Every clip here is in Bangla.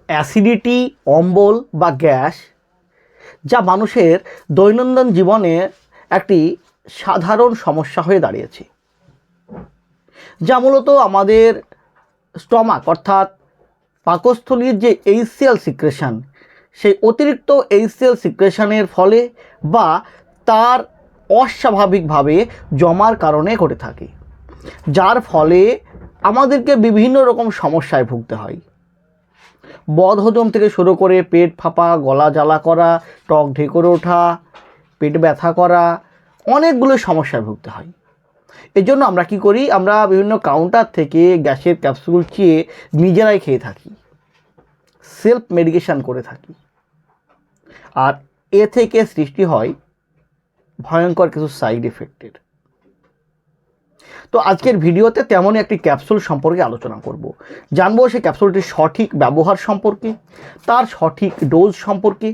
অ্যাসিডিটি, অম্বল বা গ্যাস যা মানুষের দৈনন্দিন জীবনে একটি সাধারণ সমস্যা হয়ে দাঁড়িয়েছে, যা মূলত আমাদের স্টমাক অর্থাৎ পাকস্থলীর যে এইচসিএল সিক্রেশন, সেই অতিরিক্ত এইচসিএল সিক্রেশনের ফলে বা তার অস্বাভাবিকভাবে জমার কারণে ঘটে থাকে, যার ফলে আমাদেরকে বিভিন্ন রকম সমস্যায় ভুগতে হয়। বদহজম থেকে শুরু করে পেট ফাঁপা, গলা জ্বালা করা, টক ঢেকুরে ওঠা, পেট ব্যথা করা, অনেকগুলো সমস্যায় ভুগতে হয়। এজন্য আমরা কি করি, আমরা বিভিন্ন কাউন্টার থেকে গ্যাসের ক্যাপসুল চেয়ে নিজেরাই খেয়ে থাকি, সেলফ মেডিকেশন করে থাকি, আর এ থেকে সৃষ্টি হয় ভয়ঙ্কর কিছু সাইড এফেক্টের। তো আজকের ভিডিওতে তেমনই একটি ক্যাপসুল সম্পর্কে আলোচনা করব, জানবো সেই ক্যাপসুলটির সঠিক ব্যবহার সম্পর্কে, তার সঠিক ডোজ সম্পর্কে,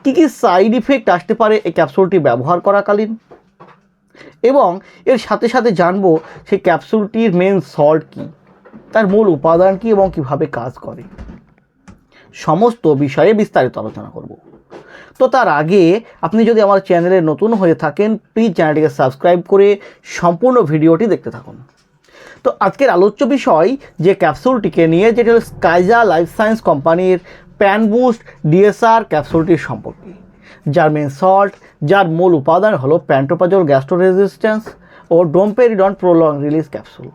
কী কী সাইড ইফেক্ট আসতে পারে এই ক্যাপসুলটি ব্যবহার করাকালীন, এবং এর সাথে সাথে জানবো সেই ক্যাপসুলটির মেন সল্ট কী, তার মূল উপাদান কী এবং কীভাবে কাজ করে। সমস্ত বিষয়ে বিস্তারিত আলোচনা করব। তো তার আগে আপনি যদি আমার চ্যানেলে নতুন হয়ে থাকেন, প্লিজ চ্যানেলটিকে সাবস্ক্রাইব করে সম্পূর্ণ ভিডিওটি দেখতে থাকুন। তো আজকের আলোচ্য বিষয় যে ক্যাপসুলটিকে নিয়ে, যেটা হলো স্কাইজা লাইফ সায়েন্স কোম্পানির প্যানবুস্ট ডিএসআর ক্যাপসুলটির সম্পর্কে, যার মেন সল্ট, যার মূল উপাদান হলো প্যান্টোপ্রাজল গ্যাস্ট্রো রেজিস্ট্যান্স ও ডোমপেরিডন প্রলং রিলিজ ক্যাপসুল।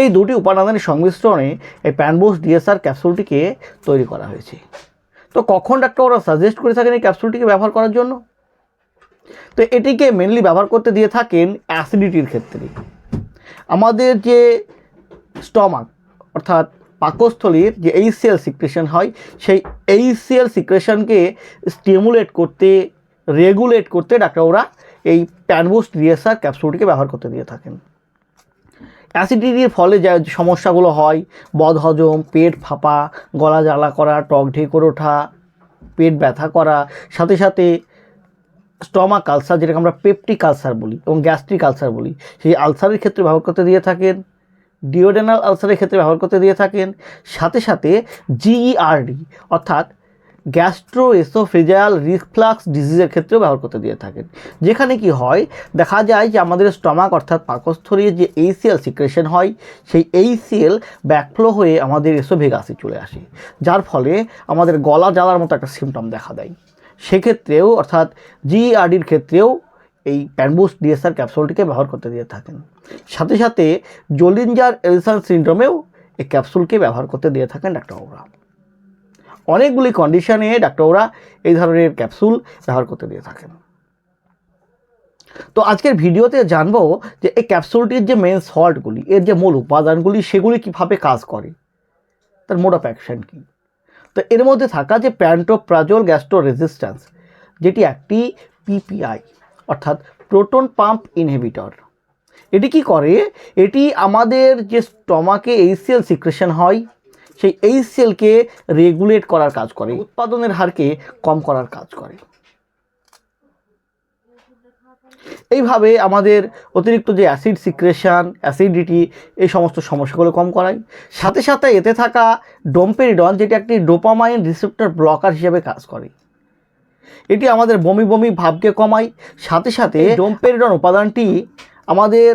এই দুটি উপাদানের সংমিশ্রণে এই প্যানবুস্ট ডিএসআর ক্যাপসুলটিকে তৈরি করা হয়েছে। তো কখন ডাক্তাররা সাজেস্ট করে থাকেন এই ক্যাপসুলটিকে ব্যবহার করার জন্য? তো এটিকে মেনলি ব্যবহার করতে দিয়ে থাকেন অ্যাসিডিটির ক্ষেত্রে। আমাদের যে স্টমাক অর্থাৎ পাকস্থলীর যে এইচসিএল সিক্রেশন হয়, সেই এইচসিএল সিক্রেশনকে স্টিমুলেট করতে, রেগুলেট করতে ডাক্তাররা এই প্যানবুস্ট ডিএসআর ক্যাপসুলটিকে ব্যবহার করতে দিয়ে থাকেন। অ্যাসিডিটির ফলে যে সমস্যাগুলো হয়, বদহজম, পেট ফাঁপা, গলা জ্বালা করা, টক ঢেকুরে ওঠা, পেট ব্যথা করা, সাথে সাথে স্টমাক আলসার, যেটাকে আমরা পেপটিক আলসার বলি এবং গ্যাস্ট্রিক আলসার বলি, সেই আলসারের ক্ষেত্রে ব্যবহার করতে দিয়ে থাকেন, ডিওডেনাল আলসারের ক্ষেত্রে ব্যবহার করতে দিয়ে থাকেন, সাথে সাথে জিইআরডি অর্থাৎ গ্যাস্ট্রোএসোফেজিয়াল রিফ্লাক্স ডিজিজের ক্ষেত্রেও ব্যবহার করতে দিয়ে থাকেন। যেখানে কি হয়, দেখা যায় যে আমাদের স্টমাক অর্থাৎ পাকস্থলীর যে এইচসিএল সিক্রেশন হয়, সেই এইচসিএল ব্যাকফ্লো হয়ে আমাদের এসোভেগাসে চলে আসে, যার ফলে আমাদের গলা জ্বালার মতো একটা সিমটম দেখা দেয়। সেক্ষেত্রেও অর্থাৎ জিইআরডির ক্ষেত্রেও এই প্যানবুস্ট ডিএসআর ক্যাপসুলটিকে ব্যবহার করতে দিয়ে থাকেন। সাথে সাথে জোলিঞ্জার এলিসন সিনড্রোমেও এই ক্যাপসুলকে ব্যবহার করতে দিয়ে থাকেন ডাক্তারবাবুরা। অনেকগুলি কন্ডিশনে ডাক্তাররা এই ধরনের ক্যাপসুল ব্যবহার করতে দিয়ে থাকেন। তো আজকের ভিডিওতে জানবো যে এই ক্যাপসুলটির যে মেন সল্টগুলি, এর যে মূল উপাদানগুলি, সেগুলি কিভাবে কাজ করে, তার মোড অফ অ্যাকশন কী। তো এর মধ্যে থাকা যে প্যান্টোপ্রাজল গ্যাস্ট্রো রেজিস্ট্যান্স, যেটি একটি পিপিআই অর্থাৎ প্রোটন পাম্প ইনহিবিটর। এটি কি করে, এটি আমাদের যে স্টমাকে এইচসিএল সিক্রেশন হয়, সেই এইচসিএলকে রেগুলেট করার কাজ করে, উৎপাদনের হারকে কম করার কাজ করে। এইভাবে আমাদের অতিরিক্ত যে অ্যাসিড সিক্রেশন, অ্যাসিডিটি, এই সমস্ত সমস্যাগুলো কম করায়। সাথে সাথে এতে থাকা ডোমপেরিডন, যেটি একটি ডোপামাইন রিসেপ্টর ব্লকার হিসেবে কাজ করে, এটি আমাদের বমি বমি ভাবকে কমায়। সাথে সাথে ডোমপেরিডন উপাদানটি আমাদের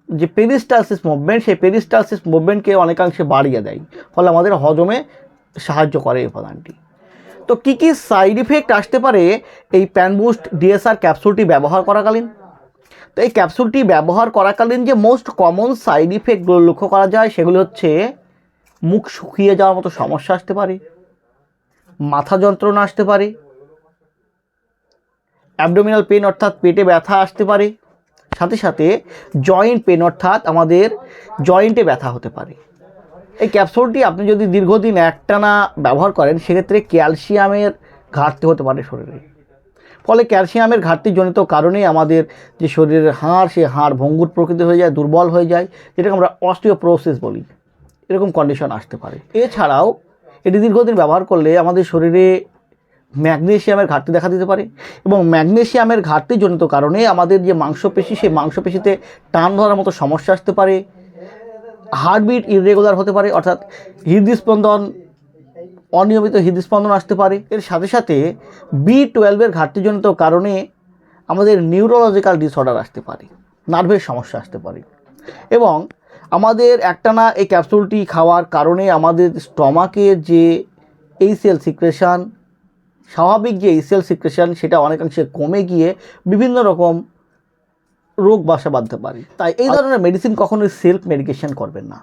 যে পেরিস্টালসিস মুভমেন্ট, সেই পেরিস্টালসিস মুভমেন্টকে অনেকাংশে বাড়িয়ে দেয়, ফলে আমাদের হজমে সাহায্য করে এই উপাদানটি। তো কী কী সাইড ইফেক্ট আসতে পারে এই প্যানবুস্ট ডিএসআর ক্যাপসুলটি ব্যবহার করাকালীন? তো এই ক্যাপসুলটি ব্যবহার করাকালীন যে মোস্ট কমন সাইড ইফেক্টগুলো লক্ষ্য করা যায়, সেগুলো হচ্ছে মুখ শুকিয়ে যাওয়ার মতো সমস্যা আসতে পারে, মাথা যন্ত্রণা আসতে পারে, অ্যাবডোমিনাল পেন অর্থাৎ পেটে ব্যথা আসতে পারে, সাথে সাথে জয়েন্ট পেন অর্থাৎ আমাদের জয়েন্টে ব্যথা হতে পারে। এই ক্যাপসুলটি আপনি যদি দীর্ঘদিন একটানা ব্যবহার করেন, সেক্ষেত্রে ক্যালসিয়ামের ঘাটতি হতে পারে শরীরে, ফলে ক্যালসিয়ামের ঘাটতিজনিত কারণেই আমাদের যে শরীরের হাড়, সে হাড় ভঙ্গুর প্রকৃতি হয়ে যায়, দুর্বল হয়ে যায়, যেটাকে আমরা অস্টিওপোরোসিস বলি। এরকম কন্ডিশন আসতে পারে। এছাড়াও এটি দীর্ঘদিন ব্যবহার করলে আমাদের শরীরে ম্যাগনেসিয়ামের ঘাটতি দেখা দিতে পারে, এবং ম্যাগনেসিয়ামের ঘাটতিজনিত কারণে আমাদের যে মাংসপেশি, সেই মাংসপেশিতে টান ধরার মতো সমস্যা আসতে পারে, হার্টবিট ইররেগুলার হতে পারে, অর্থাৎ হৃদস্পন্দন অনিয়মিত হৃদস্পন্দন আসতে পারে। এর সাথে সাথে B12 ঘাটতিজনিত কারণে আমাদের নিউরোলজিক্যাল ডিসঅর্ডার আসতে পারে, নার্ভের সমস্যা আসতে পারে। এবং আমাদের একটানা এই ক্যাপসুলটি খাওয়ার কারণে আমাদের স্টমাকের যে এইচসিএল সিক্রেশন, স্বাভাবিক যে এইচসিএল সিক্রেশন, সেটা অনেকাংশে কমে গিয়ে বিভিন্ন রকম রোগ বাসা বাঁধতে পারে। তাই এই ধরনের মেডিসিন কখনোই সেলফ মেডিকেশন করবেন না।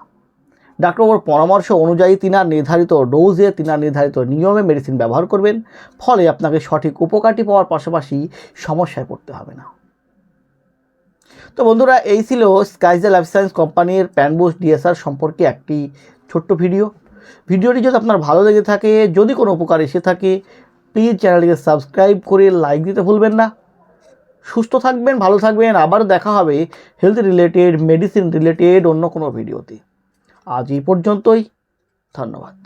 ডাক্তারবাবুর পরামর্শ অনুযায়ী তিনার নির্ধারিত ডোজে, তিনার নির্ধারিত নিয়মে মেডিসিন ব্যবহার করবেন। ফলে আপনাকে সঠিক উপকারটি পাওয়ার পাশাপাশি সমস্যায় পড়তে হবে না। তো বন্ধুরা, এই ছিল স্কাইজা লাইফ সায়েন্স কোম্পানির প্যানবুস্ট ডিএসআর সম্পর্কে একটি ছোট্ট ভিডিওটি যদি আপনার ভালো লেগে থাকে, যদি কোনো উপকার এসে থাকে, প্লিজ চ্যানেলটিকে সাবস্ক্রাইব করে লাইক দিতে ভুলবেন না। সুস্থ থাকবেন, ভালো থাকবেন। আবার দেখা হবে হেলথ রিলেটেড, মেডিসিন রিলেটেড অন্য কোনো ভিডিওতে। আজ এই পর্যন্তই। ধন্যবাদ।